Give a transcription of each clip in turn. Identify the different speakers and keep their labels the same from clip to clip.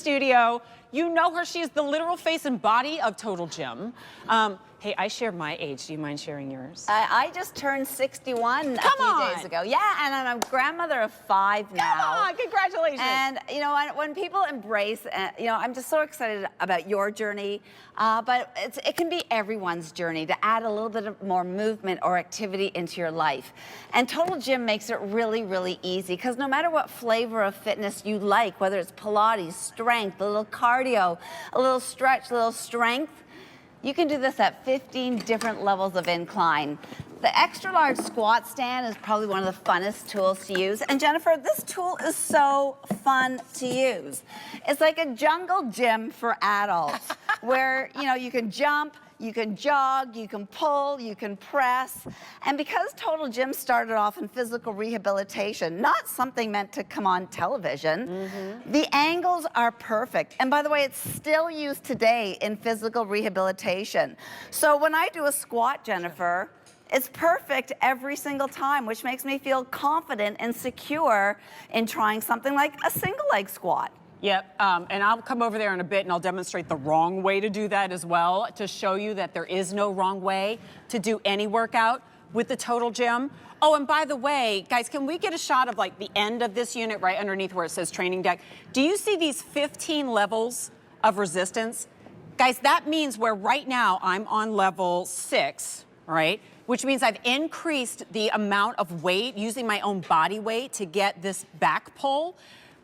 Speaker 1: studio. You know her. She is the literal face and body of Total Gym. Hey, I share my age. Do you mind sharing yours?
Speaker 2: I just turned 61 a few days ago. Yeah, and I'm a grandmother of 5 now.
Speaker 1: Come on, congratulations.
Speaker 2: And, you know, when people embrace, you know, I'm just so excited about your journey, but it can be everyone's journey to add a little bit of more movement or activity into your life. And Total Gym makes it really, really easy, because no matter what flavor of fitness you like, whether it's Pilates, strength, a little cardio, a little stretch, a little strength, you can do this at 15 different levels of incline. The extra large squat stand is probably one of the funnest tools to use. And Jennifer, this tool is so fun to use. It's like a jungle gym for adults where, you know, you can jump, you can jog, you can pull, you can press. And because Total Gym started off in physical rehabilitation, not something meant to come on television, the angles are perfect. And by the way, it's still used today in physical rehabilitation. So when I do a squat, Jennifer, it's perfect every single time, which makes me feel confident and secure in trying something like a single leg squat.
Speaker 1: Yep, and I'll come over there in a bit and I'll demonstrate the wrong way to do that as well, to show you that there is no wrong way to do any workout with the Total Gym. Oh, and by the way, guys, can we get a shot of like the end of this unit right underneath where it says training deck? Do you see these 15 levels of resistance? Guys, that means where right now I'm on level 6, right? Which means I've increased the amount of weight, using my own body weight to get this back pull.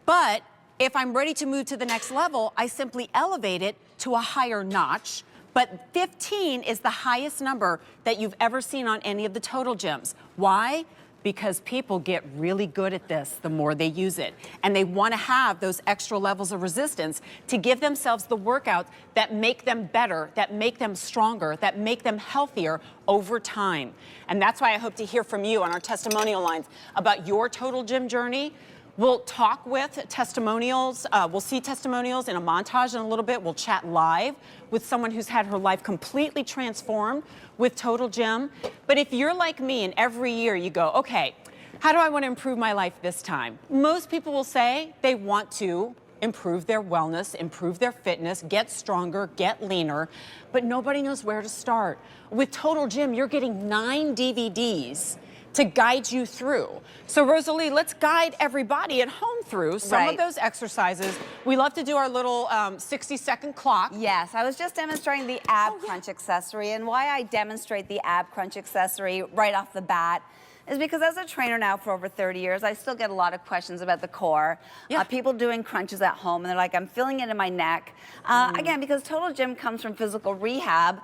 Speaker 1: But if I'm ready to move to the next level, I simply elevate it to a higher notch. But 15 is the highest number that you've ever seen on any of the Total Gyms. Why? Because people get really good at this the more they use it. And they want to have those extra levels of resistance to give themselves the workouts that make them better, that make them stronger, that make them healthier over time. And that's why I hope to hear from you on our testimonial lines about your Total Gym journey. We'll talk with testimonials. We'll see testimonials in a montage in a little bit. We'll chat live with someone who's had her life completely transformed with Total Gym. But if you're like me and every year you go, okay, how do I want to improve my life this time? Most people will say they want to improve their wellness, improve their fitness, get stronger, get leaner, but nobody knows where to start. With Total Gym, you're getting 9 DVDs to guide you through. So Rosalie, let's guide everybody at home through some of those exercises. We love to do our little 60-second clock.
Speaker 2: Yes, I was just demonstrating the ab crunch accessory, and why I demonstrate the ab crunch accessory right off the bat is because as a trainer now for over 30 years, I still get a lot of questions about the core. People doing crunches at home, and they're like, I'm feeling it in my neck. Again, because Total Gym comes from physical rehab,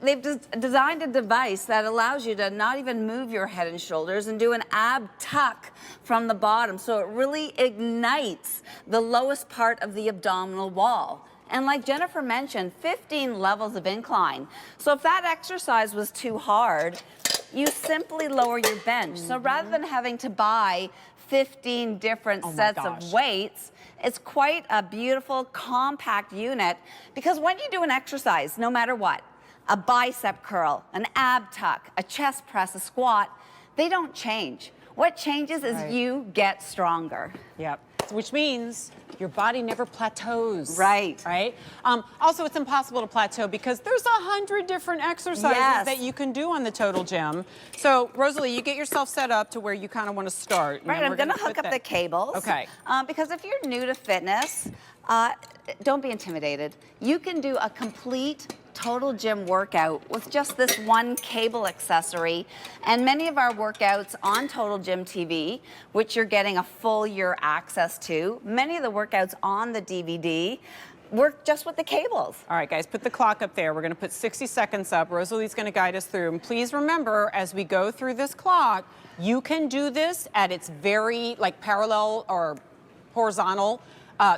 Speaker 2: they've designed a device that allows you to not even move your head and shoulders and do an ab tuck from the bottom. So it really ignites the lowest part of the abdominal wall. And like Jennifer mentioned, 15 levels of incline. So if that exercise was too hard, you simply lower your bench. So rather than having to buy 15 different sets of weights, it's quite a beautiful, compact unit, because when you do an exercise, no matter what, a bicep curl, an ab tuck, a chest press, a squat, they don't change. What changes is you get stronger.
Speaker 1: Yep. Which means your body never plateaus.
Speaker 2: Right.
Speaker 1: Right? Also, it's impossible to plateau because there's 100 different exercises that you can do on the Total Gym. So, Rosalie, you get yourself set up to where you kind of want to start.
Speaker 2: Right, I'm going to hook up the cables.
Speaker 1: Okay.
Speaker 2: Because if you're new to fitness, don't be intimidated. You can do a complete Total Gym workout with just this one cable accessory, and many of our workouts on Total Gym TV, which you're getting a full year access to, many of the workouts on the DVD work just with the cables.
Speaker 1: All right, guys, put the clock up there. We're going to put 60 seconds up. Rosalie's going to guide us through. And please remember, as we go through this clock, you can do this at its very parallel or horizontal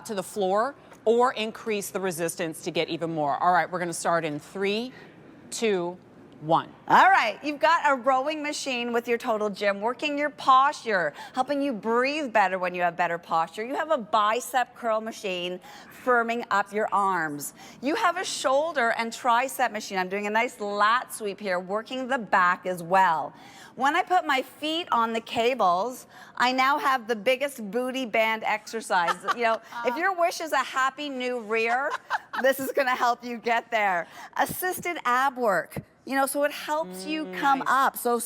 Speaker 1: to the floor, or increase the resistance to get even more. All right, we're gonna start in 3, 2, one.
Speaker 2: All right, you've got a rowing machine with your Total Gym, working your posture, helping you breathe better when you have better posture. You have a bicep curl machine, firming up your arms. You have a shoulder and tricep machine. I'm doing a nice lat sweep here, working the back as well. When I put my feet on the cables, I now have the biggest booty band exercise. You know, if your wish is a happy new rear, this is gonna help you get there. Assisted ab work. You know, so it helps you come up. So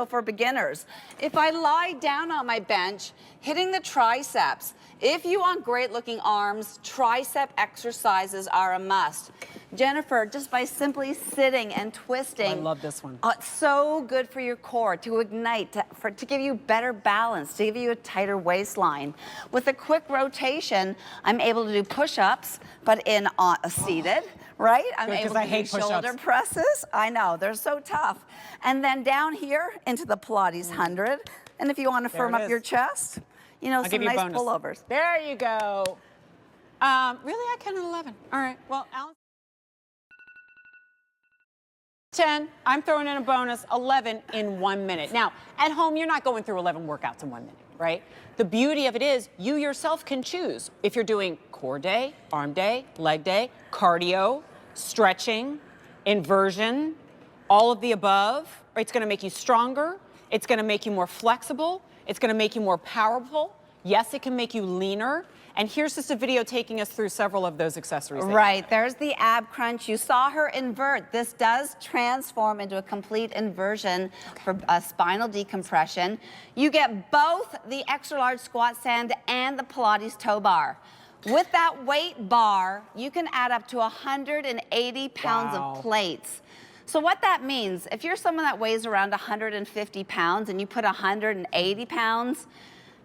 Speaker 2: for beginners, if I lie down on my bench, hitting the triceps, if you want great looking arms, tricep exercises are a must. Jennifer, just by simply sitting and twisting.
Speaker 1: I love this one.
Speaker 2: It's so good for your core, to ignite, to give you better balance, to give you a tighter waistline. With a quick rotation, I'm able to do push-ups, but in seated. Right? I'm able to do shoulder presses. I know, they're so tough. And then down here into the Pilates 100. And if you want to firm up your chest, you know, some nice pullovers.
Speaker 1: There you go. Really, I counted 11. All right, well, Alan. 10, I'm throwing in a bonus, 11 in 1 minute. Now, at home, you're not going through 11 workouts in 1 minute, right? The beauty of it is you yourself can choose if you're doing core day, arm day, leg day, cardio, stretching, inversion, all of the above. It's gonna make you stronger. It's gonna make you more flexible. It's gonna make you more powerful. Yes, it can make you leaner. And here's just a video taking us through several of those accessories.
Speaker 2: Right, there's the ab crunch. You saw her invert. This does transform into a complete inversion for spinal decompression. You get both the extra large squat stand and the Pilates toe bar. With that weight bar, you can add up to 180 pounds of plates. So what that means, if you're someone that weighs around 150 pounds and you put 180 pounds,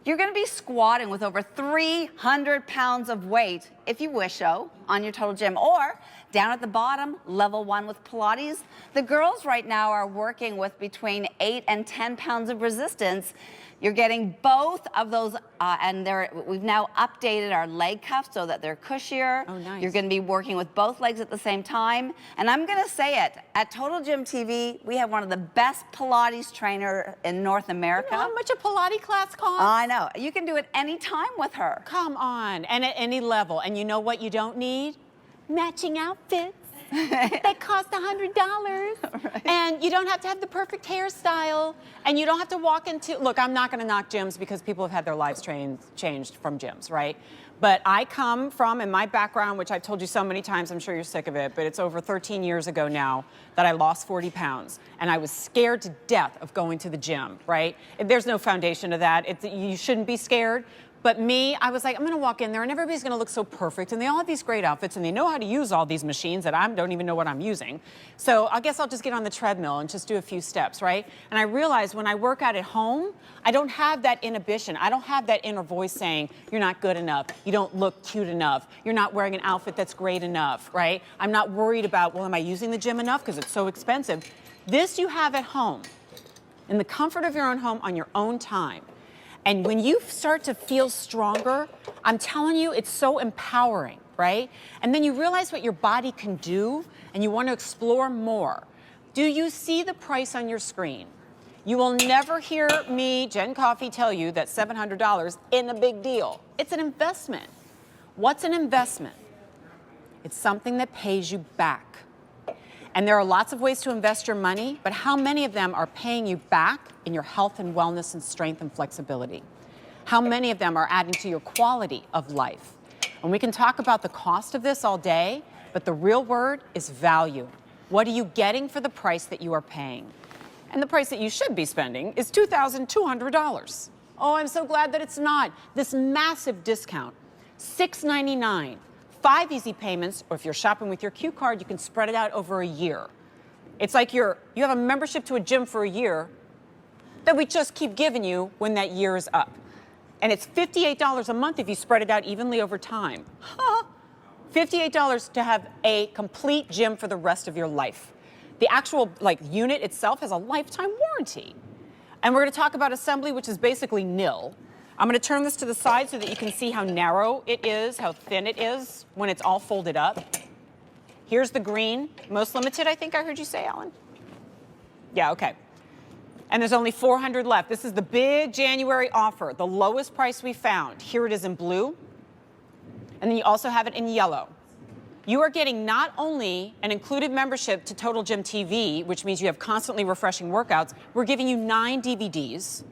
Speaker 2: you're gonna be squatting with over 300 pounds of weight, if you wish so, on your Total Gym. Or down at the bottom, level 1 with Pilates, the girls right now are working with between 8 and 10 pounds of resistance. You're getting both of those, and we've now updated our leg cuffs so that they're cushier.
Speaker 1: Oh, nice.
Speaker 2: You're gonna be working with both legs at the same time. And I'm gonna say it, at Total Gym TV, we have one of the best Pilates trainer in North America.
Speaker 1: You know how much a Pilates class costs?
Speaker 2: I know, you can do it anytime with her.
Speaker 1: Come on, and at any level. And you know what you don't need? Matching outfits. That cost $100. Right. And you don't have to have the perfect hairstyle. And you don't have to walk into, look, I'm not gonna knock gyms because people have had their lives changed from gyms, right? But I come from, in my background, which I've told you so many times, I'm sure you're sick of it, but it's over 13 years ago now that I lost 40 pounds. And I was scared to death of going to the gym, right? There's no foundation to that. You shouldn't be scared. But me, I was like, I'm gonna walk in there and everybody's gonna look so perfect and they all have these great outfits and they know how to use all these machines that I don't even know what I'm using. So I guess I'll just get on the treadmill and just do a few steps, right? And I realized when I work out at home, I don't have that inhibition. I don't have that inner voice saying, you're not good enough, you don't look cute enough, you're not wearing an outfit that's great enough, right? I'm not worried about, well, am I using the gym enough because it's so expensive? This you have at home, in the comfort of your own home on your own time. And when you start to feel stronger, I'm telling you, it's so empowering, right? And then you realize what your body can do and you want to explore more. Do you see the price on your screen? You will never hear me, Jen Coffey, tell you that $700 isn't a big deal. It's an investment. What's an investment? It's something that pays you back. And there are lots of ways to invest your money, but how many of them are paying you back in your health and wellness and strength and flexibility? How many of them are adding to your quality of life? And we can talk about the cost of this all day, but the real word is value. What are you getting for the price that you are paying? And the price that you should be spending is $2,200. Oh, I'm so glad that it's not. This massive discount, $699. 5 easy payments, or if you're shopping with your Q card, you can spread it out over a year. It's like you have a membership to a gym for a year that we just keep giving you when that year is up. And it's $58 a month if you spread it out evenly over time. $58 to have a complete gym for the rest of your life. The actual unit itself has a lifetime warranty. And we're gonna talk about assembly, which is basically nil. I'm gonna turn this to the side so that you can see how narrow it is, how thin it is when it's all folded up. Here's the green, most limited, I think I heard you say, Alan. Yeah, okay. And there's only 400 left. This is the big January offer, the lowest price we found. Here it is in blue, and then you also have it in yellow. You are getting not only an included membership to Total Gym TV, which means you have constantly refreshing workouts, we're giving you 9 DVDs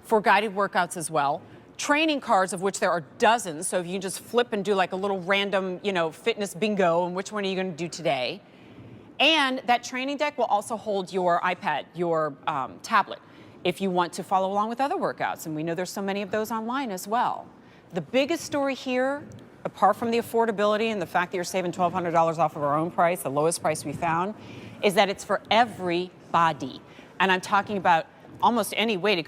Speaker 1: for guided workouts as well, training cards of which there are dozens, so if you can just flip and do like a little random, fitness bingo, and which one are you gonna do today? And that training deck will also hold your iPad, your tablet, if you want to follow along with other workouts, and we know there's so many of those online as well. The biggest story here, apart from the affordability and the fact that you're saving $1,200 off of our own price, the lowest price we found, is that it's for everybody. And I'm talking about almost any weight.